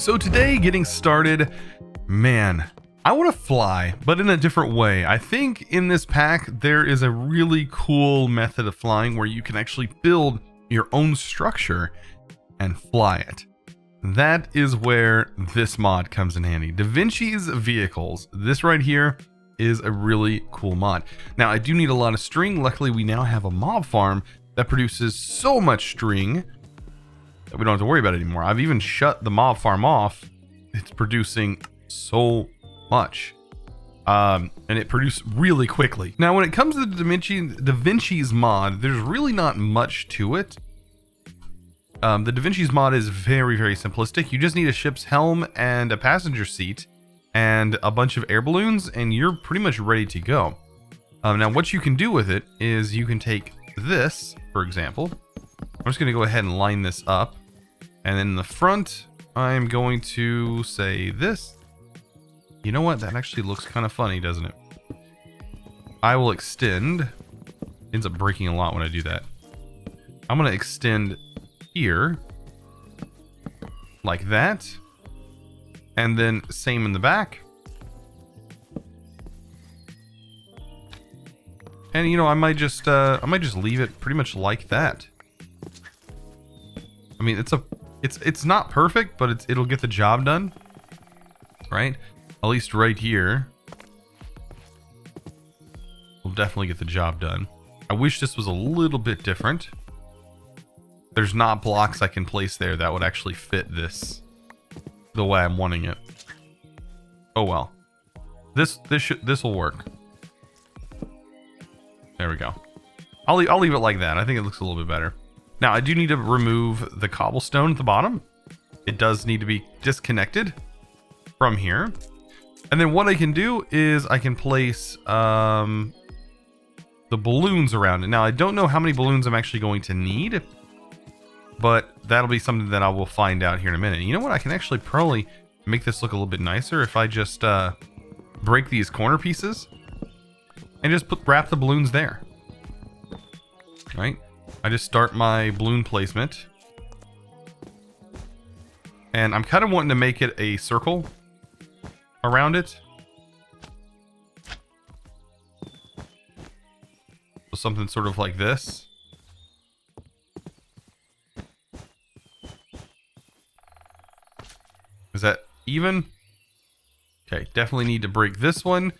So today, getting started, man, I want to fly, but in a different way. I think in this pack, there is a really cool method of flying where you can actually build your own structure and fly it. That is where this mod comes in handy. Da Vinci's vehicles, this right here is a really cool mod. Now, I do need a lot of string. Luckily, we now have a mob farm that produces so much string that we don't have to worry about it anymore. I've even shut the mob farm off. It's producing so much. And it produced really quickly. Now, when it comes to Da Vinci's mod, there's really not much to it. The Da Vinci's mod is very, very simplistic. You just need a ship's helm and a passenger seat and a bunch of air balloons, and you're pretty much ready to go. Now, what you can do with it is you can take this, for example. I'm just going to go ahead and line this up. And then in the front, I'm going to say this. You know what? That actually looks kind of funny, doesn't it? I will extend. It ends up breaking a lot when I do that. I'm going to extend here like that. And then same in the back. And you know, I might just leave it pretty much like that. I mean, it's not perfect, but it'll get the job done, right? At least right here, will definitely get the job done. I wish this was a little bit different. There's not blocks I can place there that would actually fit this the way I'm wanting it. Oh well, this will work. There we go. I'll leave it like that. I think it looks a little bit better. Now, I do need to remove the cobblestone at the bottom. It does need to be disconnected from here. And then what I can do is I can place the balloons around it. Now, I don't know how many balloons I'm actually going to need, but that'll be something that I will find out here in a minute. You know what? I can actually probably make this look a little bit nicer if I just break these corner pieces and just wrap the balloons there. Right? I just start my balloon placement. And I'm kind of wanting to make it a circle around it. So something sort of like this. Is that even? Okay, definitely need to break this one.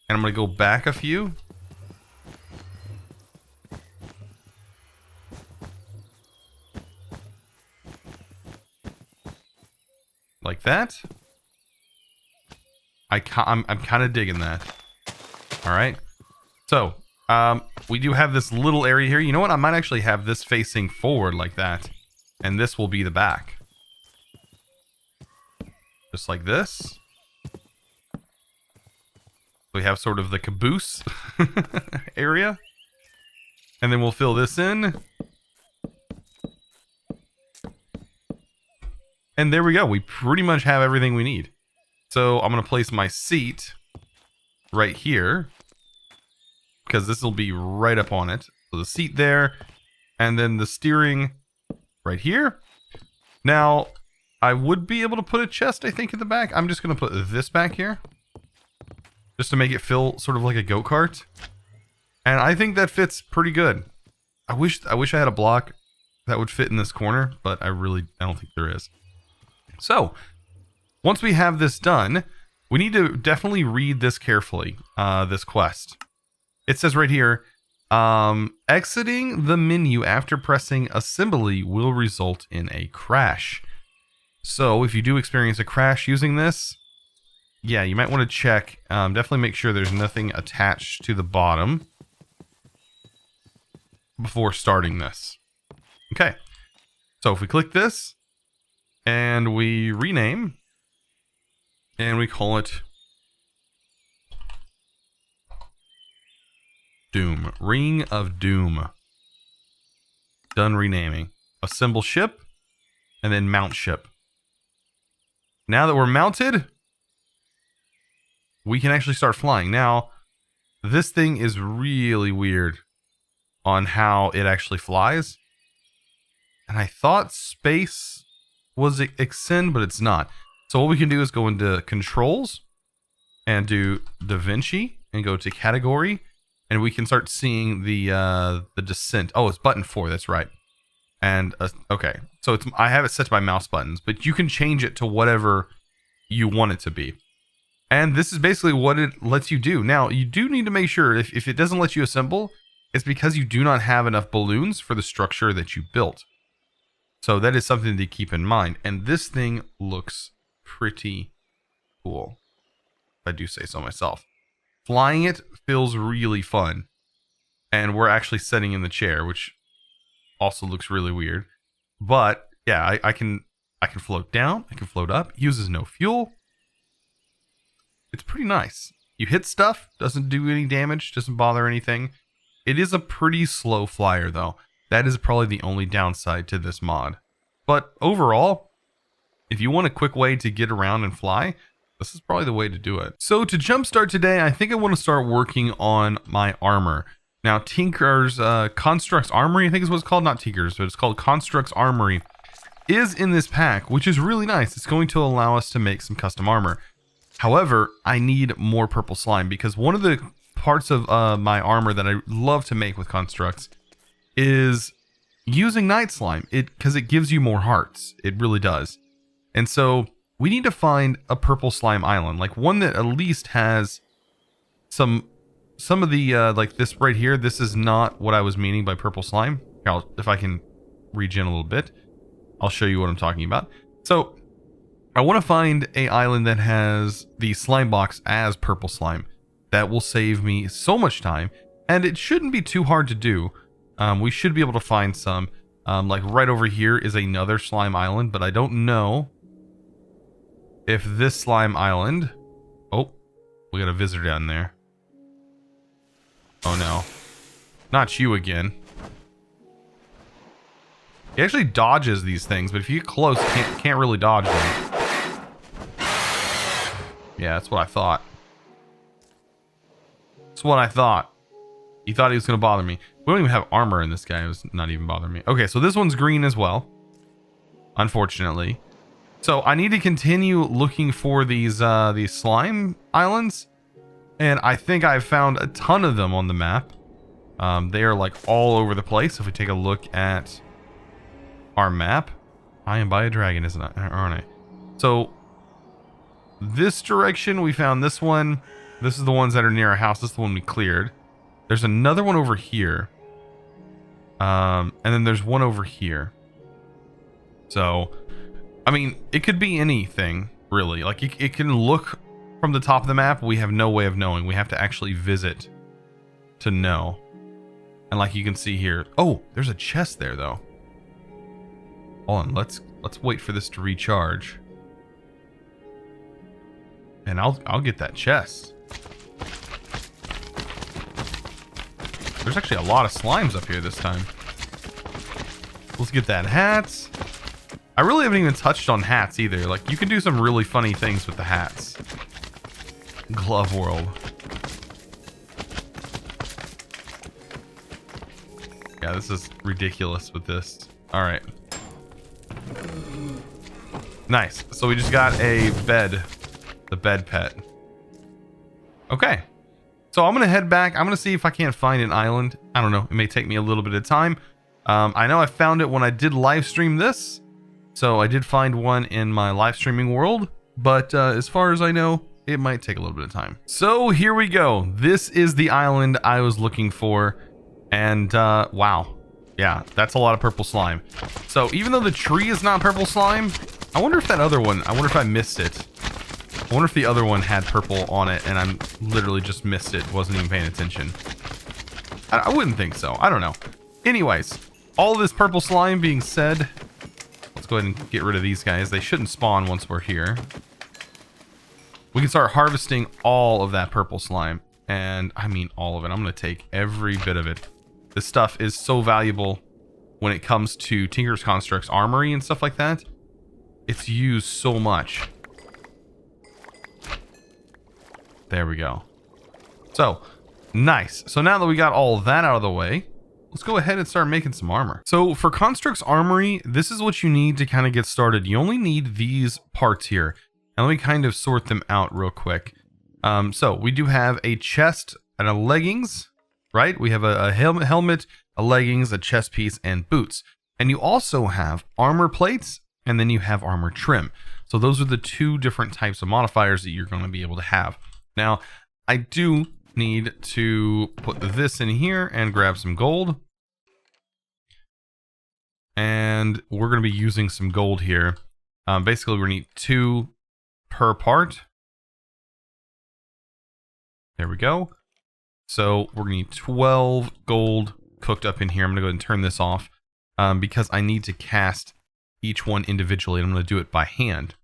And I'm going to go back a few. Like that. I'm kind of digging that. All right. So, we do have this little area here. You know what? I might actually have this facing forward like that. And this will be the back. Just like this. We have sort of the caboose area. And then we'll fill this in. And there we go. We pretty much have everything we need. So I'm going to place my seat right here, because this will be right up on it. So the seat there, and then the steering right here. Now, I would be able to put a chest, I think, in the back. I'm just going to put this back here, just to make it feel sort of like a go-kart. And I think that fits pretty good. I wish I had a block that would fit in this corner, but I don't think there is. So, once we have this done, we need to definitely read this carefully, this quest. It says right here, exiting the menu after pressing assembly will result in a crash. So, if you do experience a crash using this, yeah, you might want to check. Definitely make sure there's nothing attached to the bottom before starting this. Okay, so if we click this, and we rename, and we call it Doom. Ring of Doom. Done renaming. Assemble ship, and then mount ship. Now that we're mounted, we can actually start flying. Now, this thing is really weird on how it actually flies. And I thought space was extend, but it's not. So what we can do is go into controls and do Vinci and go to category, and we can start seeing the descent. Oh, it's button 4. That's right. And okay, so I have it set to my mouse buttons, but you can change it to whatever you want it to be. And this is basically what it lets you do. Now, you do need to make sure if it doesn't let you assemble, it's because you do not have enough balloons for the structure that you built. So that is something to keep in mind. And this thing looks pretty cool, if I do say so myself. Flying it feels really fun. And we're actually sitting in the chair, which also looks really weird. But yeah, I can float down, I can float up, uses no fuel. It's pretty nice. You hit stuff, doesn't do any damage, doesn't bother anything. It is a pretty slow flyer though. That is probably the only downside to this mod. But overall, if you want a quick way to get around and fly, this is probably the way to do it. So to jumpstart today, I think I want to start working on my armor. Now Tinker's Constructs Armory, I think is what it's called, not Tinker's, but it's called Constructs Armory, is in this pack, which is really nice. It's going to allow us to make some custom armor. However, I need more purple slime because one of the parts of my armor that I love to make with constructs is using night slime. Because it gives you more hearts. It really does. And so we need to find a purple slime island, like one that at least has some of the like this right here. This is not what I was meaning by purple slime. Here, if I can regen a little bit, I'll show you what I'm talking about. So I want to find a island that has the slime box as purple slime. That will save me so much time, and it shouldn't be too hard to do. We should be able to find some. Like right over here is another slime island, but I don't know if this slime island... Oh, we got a visitor down there. Oh no. Not you again. He actually dodges these things, but if you get close, can't really dodge them. Yeah, that's what I thought. That's what I thought. He thought he was going to bother me. We don't even have armor in this guy. It was not even bothering me. Okay, so this one's green as well. Unfortunately. So I need to continue looking for these slime islands. And I think I've found a ton of them on the map. They are like all over the place. If we take a look at our map. I am by a dragon, aren't I? So this direction, we found this one. This is the ones that are near our house. This is the one we cleared. There's another one over here. And then there's one over here. So, I mean, it could be anything, really. Like, it can look from the top of the map. We have no way of knowing. We have to actually visit to know. And like you can see here. Oh, there's a chest there, though. Hold on, let's wait for this to recharge. And I'll get that chest. There's actually a lot of slimes up here this time. Let's get that hats. I really haven't even touched on hats either. Like, you can do some really funny things with the hats. Glove world. Yeah, this is ridiculous with this. All right. Nice. So we just got a bed. The bed pet. Okay. So I'm going to head back. I'm going to see if I can't find an island. I don't know. It may take me a little bit of time. I know I found it when I did live stream this. So I did find one in my live streaming world. But as far as I know, it might take a little bit of time. So here we go. This is the island I was looking for. And wow. Yeah, that's a lot of purple slime. So even though the tree is not purple slime, I wonder if that other one, I wonder if I missed it. I wonder if the other one had purple on it and I literally just missed it. Wasn't even paying attention. I wouldn't think so. I don't know. Anyways, all this purple slime being said, let's go ahead and get rid of these guys. They shouldn't spawn once we're here. We can start harvesting all of that purple slime. And I mean all of it. I'm going to take every bit of it. This stuff is so valuable when it comes to Tinker's Constructs Armory and stuff like that. It's used so much. There we go. So, nice. So now that we got all of that out of the way, let's go ahead and start making some armor. So for Construct's Armory, this is what you need to kind of get started. You only need these parts here. And let me kind of sort them out real quick. So we do have a chest and a leggings, right? We have a helmet, a leggings, a chest piece, and boots. And you also have armor plates, and then you have armor trim. So those are the two different types of modifiers that you're going to be able to have. Now, I do need to put this in here and grab some gold. And we're going to be using some gold here. Basically, we're going to need 2 per part. There we go. So we're going to need 12 gold cooked up in here. I'm going to go ahead and turn this off because I need to cast each one individually. And I'm going to do it by hand.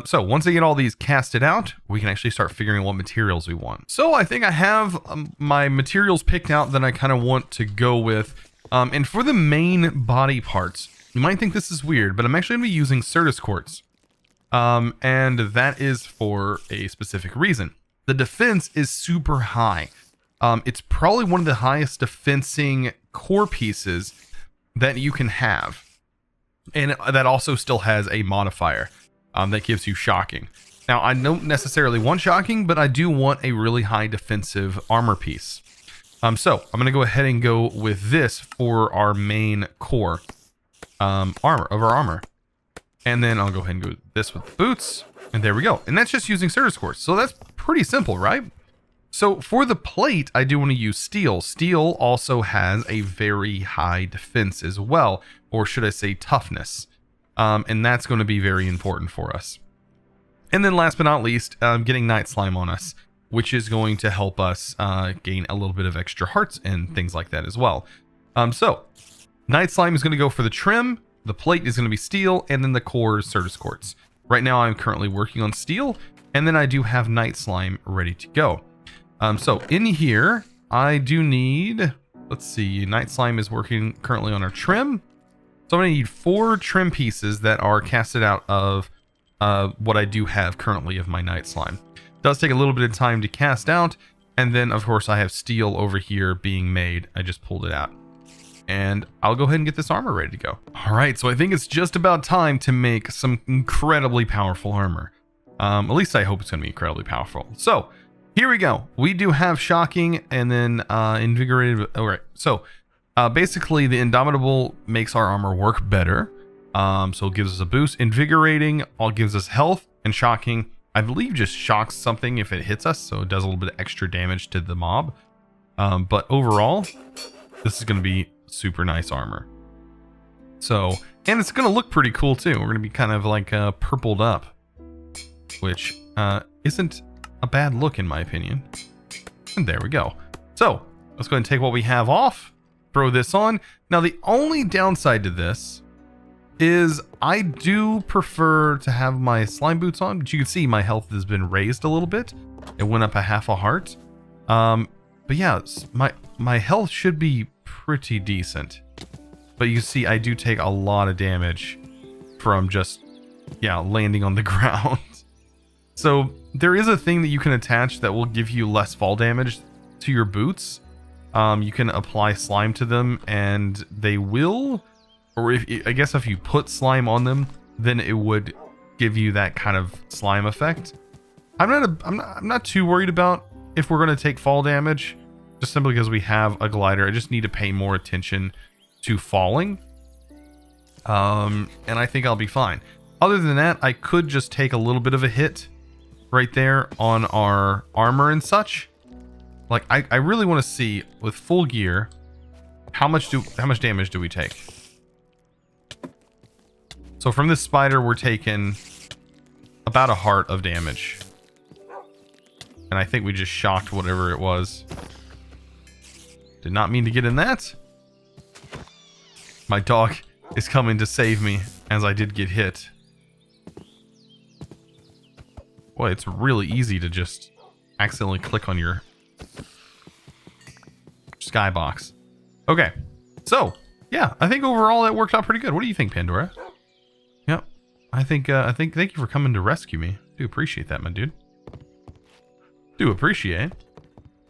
So once I get all these casted out, we can actually start figuring out what materials we want. So I think I have my materials picked out that I kind of want to go with. And for the main body parts, you might think this is weird, but I'm actually going to be using Certus quartz. And that is for a specific reason. The defense is super high. It's probably one of the highest defensing core pieces that you can have. And that also still has a modifier that gives you shocking. Now, I don't necessarily want shocking, but I do want a really high defensive armor piece. So I'm going to go ahead and go with this for our main core armor. And then I'll go ahead and go with this with boots. And there we go. And that's just using Certus quartz. So that's pretty simple, right? So for the plate, I do want to use steel. Steel also has a very high defense as well, or should I say toughness. And that's going to be very important for us. And then last but not least, getting night slime on us, which is going to help us gain a little bit of extra hearts and things like that as well. So night slime is going to go for the trim. The plate is going to be steel, and then the core is Certus quartz. Right now I'm currently working on steel, and then I do have night slime ready to go. So in here, I do need, let's see, night slime is working currently on our trim. So I'm going to need 4 trim pieces that are casted out of what I do have currently of my night slime. It does take a little bit of time to cast out, and then of course I have steel over here being made. I just pulled it out. And I'll go ahead and get this armor ready to go. All right, so I think it's just about time to make some incredibly powerful armor. At least I hope it's going to be incredibly powerful. So here we go. We do have shocking and then invigorated. All right, so basically the indomitable makes our armor work better. So it gives us a boost. Invigorating all gives us health, and shocking, I believe, just shocks something if it hits us, so it does a little bit of extra damage to the mob. But overall, this is going to be super nice armor. So, and it's going to look pretty cool too. We're going to be kind of like purpled up, which isn't a bad look in my opinion. And there we go. So let's go ahead and take what we have off, throw this on. Now the only downside to this is I do prefer to have my slime boots on, but you can see my health has been raised a little bit. It went up a half a heart. But yeah, my health should be pretty decent. But you see, I do take a lot of damage from just, yeah, landing on the ground. So there is a thing that you can attach that will give you less fall damage to your boots. You can apply slime to them and they will, or I guess if you put slime on them, then it would give you that kind of slime effect. I'm not too worried about if we're going to take fall damage, just simply because we have a glider. I just need to pay more attention to falling. And I think I'll be fine. Other than that, I could just take a little bit of a hit right there on our armor and such. Like I really want to see with full gear, how much damage do we take? So from this spider, we're taking about a heart of damage. And I think we just shocked whatever it was. Did not mean to get in that. My dog is coming to save me as I did get hit. Boy, it's really easy to just accidentally click on your skybox. Okay, so yeah, I think overall that worked out pretty good. What do you think, Pandora? Yep, I think thank you for coming to rescue me. Do appreciate that, my dude. Do appreciate.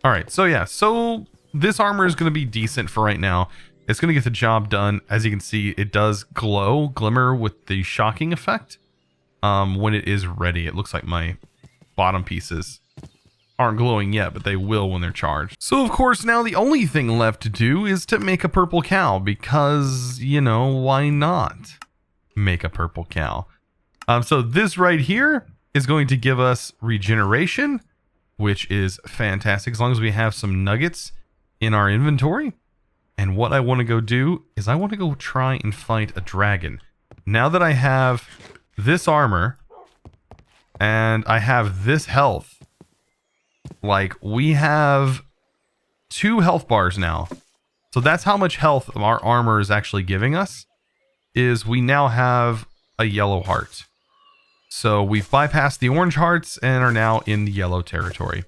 All right, so yeah, so this armor is going to be decent for right now. It's going to get the job done. As you can see, it does glimmer with the shocking effect when it is ready. It looks like my bottom pieces aren't glowing yet, but they will when they're charged. So of course, now the only thing left to do is to make a purple cow, because, you know, why not make a purple cow? So this right here is going to give us regeneration, which is fantastic as long as we have some nuggets in our inventory. And what I want to go do is I want to go try and fight a dragon. Now that I have this armor and I have this health, like, we have 2 health bars now. So that's how much health our armor is actually giving us, is we now have a yellow heart. So we've bypassed the orange hearts and are now in the yellow territory.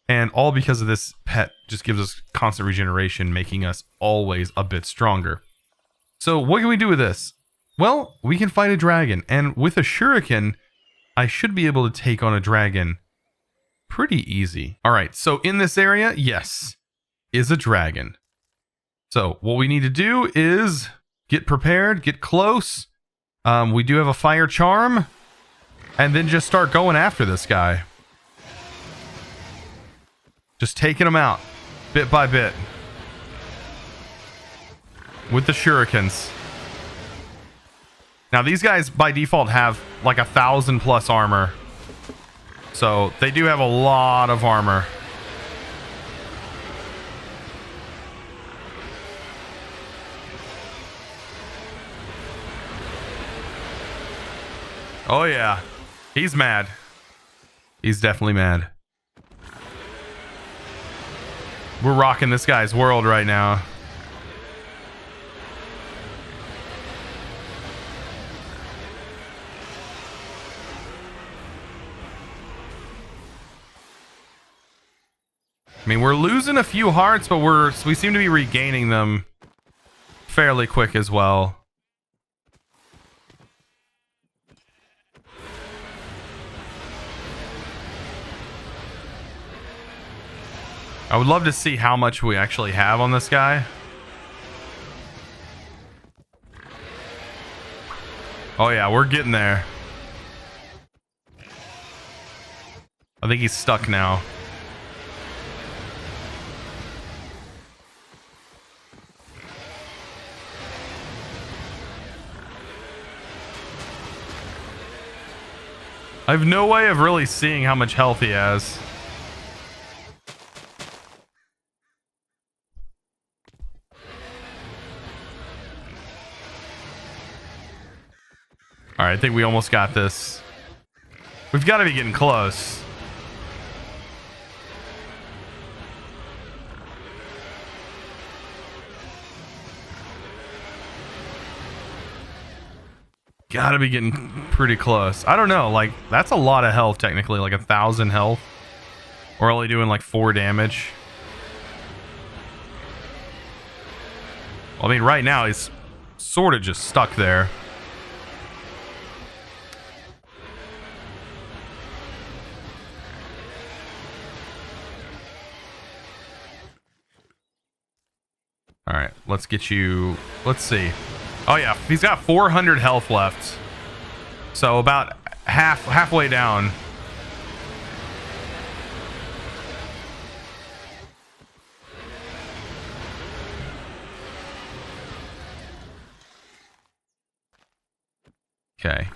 And all because of this pet just gives us constant regeneration, making us always a bit stronger. So what can we do with this? Well, we can fight a dragon. And with a shuriken, I should be able to take on a dragon pretty easy. All right, so in this area, yes, is a dragon. So what we need to do is get prepared, get close. We do have a fire charm. And then just start going after this guy. Just taking him out, bit by bit. With the shurikens. Now these guys by default have like 1,000+ armor. So they do have a lot of armor. Oh yeah. He's mad. He's definitely mad. We're rocking this guy's world right now. I mean, we're losing a few hearts, but we seem to be regaining them fairly quick as well. I would love to see how much we actually have on this guy. Oh yeah, we're getting there. I think he's stuck now. I have no way of really seeing how much health he has. All right, I think we almost got this. We've got to be getting close. Gotta be getting pretty close. I don't know, like, that's a lot of health technically, like 1,000 health. We're only doing like 4 damage. Well, I mean, right now he's sort of just stuck there. All right, let's get you. Let's see. Oh yeah, he's got 400 health left. So about halfway down. Okay.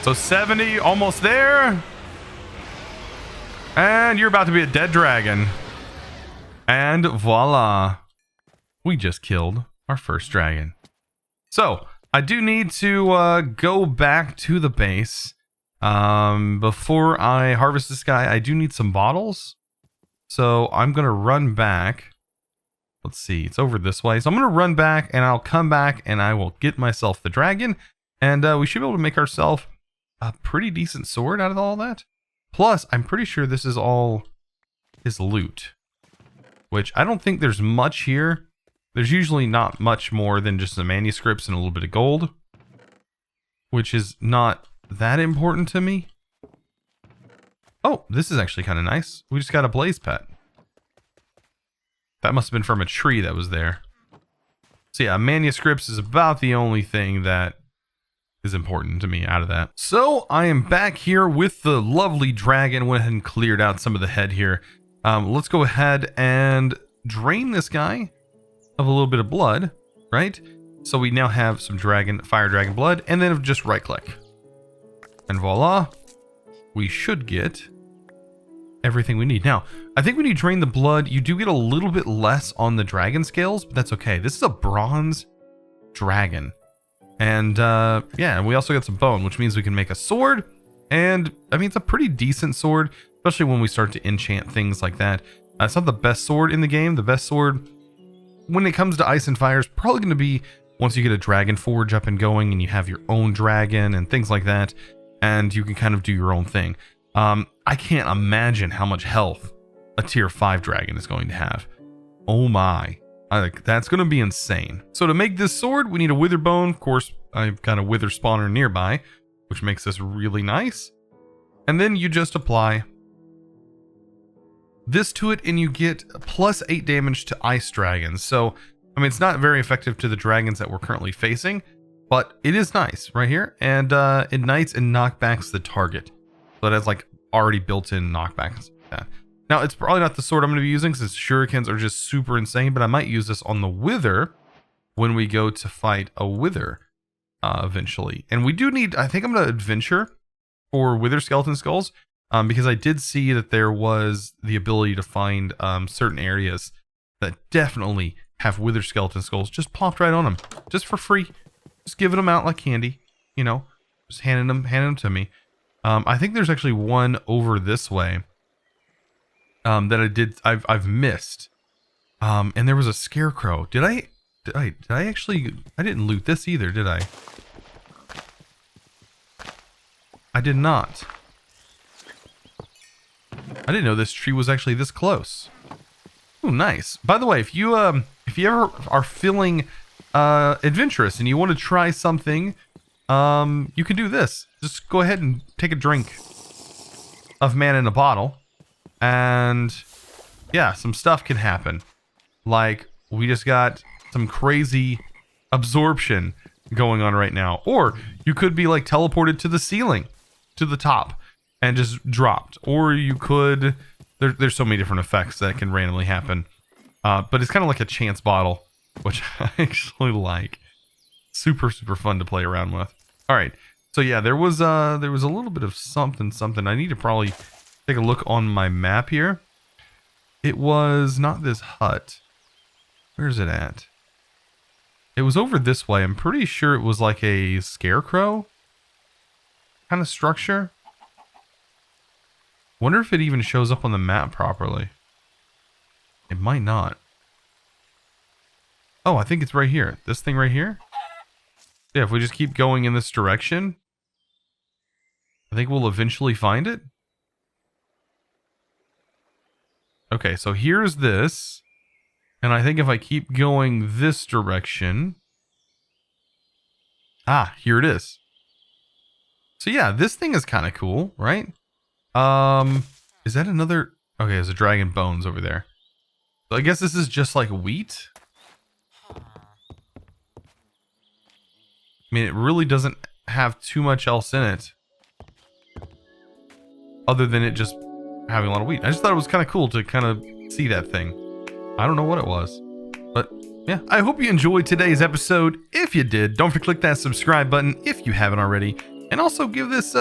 So 70, almost there. And you're about to be a dead dragon. And voila. We just killed our first dragon. So, I do need to go back to the base. Before I harvest this guy, I do need some bottles. So, I'm going to run back. Let's see, it's over this way. So, I'm going to run back and I'll come back and I will get myself the dragon. And we should be able to make ourselves a pretty decent sword out of all that. Plus, I'm pretty sure this is all his loot, which I don't think there's much here. There's usually not much more than just the manuscripts and a little bit of gold, which is not that important to me. Oh, this is actually kind of nice. We just got a blaze pet. That must have been from a tree that was there. So yeah, manuscripts is about the only thing that is important to me out of that. So I am back here with the lovely dragon. Went ahead and cleared out some of the head here. Let's go ahead and drain this guy of a little bit of blood, right? So we now have some fire dragon blood, and then just right click. And voila, we should get everything we need. Now, I think when you drain the blood, you do get a little bit less on the dragon scales, but that's okay. This is a bronze dragon. And yeah, and we also got some bone, which means we can make a sword. And I mean, it's a pretty decent sword, especially when we start to enchant things like that. It's not the best sword in the game. The best sword when it comes to ice and fire is probably going to be once you get a dragon forge up and going and you have your own dragon and things like that, and you can kind of do your own thing. I can't imagine how much health a tier 5 dragon is going to have. Oh my. That's going to be insane. So to make this sword, we need a wither bone. Of course, I've got a wither spawner nearby, which makes this really nice. And then you just apply this to it and you get plus 8 damage to ice dragons. So, I mean, it's not very effective to the dragons that we're currently facing, but it is nice right here. And ignites and knockbacks the target. So it has like already built-in knockbacks. Yeah. Now, it's probably not the sword I'm going to be using since shurikens are just super insane, but I might use this on the wither when we go to fight a wither eventually. And we do need, I think I'm going to adventure for wither skeleton skulls because I did see that there was the ability to find certain areas that definitely have wither skeleton skulls just plopped right on them, just for free. Just giving them out like candy, you know, just handing them to me. I think there's actually one over this way that I've missed. And there was a scarecrow. Did I actually, I didn't loot this either, did I? I did not. I didn't know this tree was actually this close. Oh, nice. By the way, if you ever are feeling adventurous and you want to try something, you can do this. Just go ahead and take a drink of mana in a bottle, and yeah, some stuff can happen. Like, we just got some crazy absorption going on right now. Or you could be like teleported to the ceiling, to the top, and just dropped. Or you could, there's so many different effects that can randomly happen. But it's kind of like a chance bottle, which I actually like. Super, super fun to play around with. All right. So yeah, there was a little bit of something. I need to probably take a look on my map here. It was not this hut. Where's it at? It was over this way. I'm pretty sure it was like a scarecrow kind of structure. Wonder if it even shows up on the map properly. It might not. Oh, I think it's right here. This thing right here. Yeah, if we just keep going in this direction, I think we'll eventually find it. Okay, so here's this. And I think if I keep going this direction... Ah, here it is. So yeah, this thing is kind of cool, right? Is that another... Okay, there's a dragon bones over there. So I guess this is just like wheat. I mean, it really doesn't have too much else in it. Other than it just having a lot of wheat. I just thought it was kind of cool to kind of see that thing. I don't know what it was. But yeah, I hope you enjoyed today's episode. If you did, don't forget to click that subscribe button if you haven't already. And also give this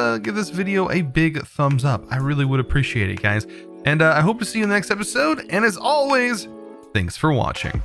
video a big thumbs up. I really would appreciate it, guys. And I hope to see you in the next episode. And as always, thanks for watching.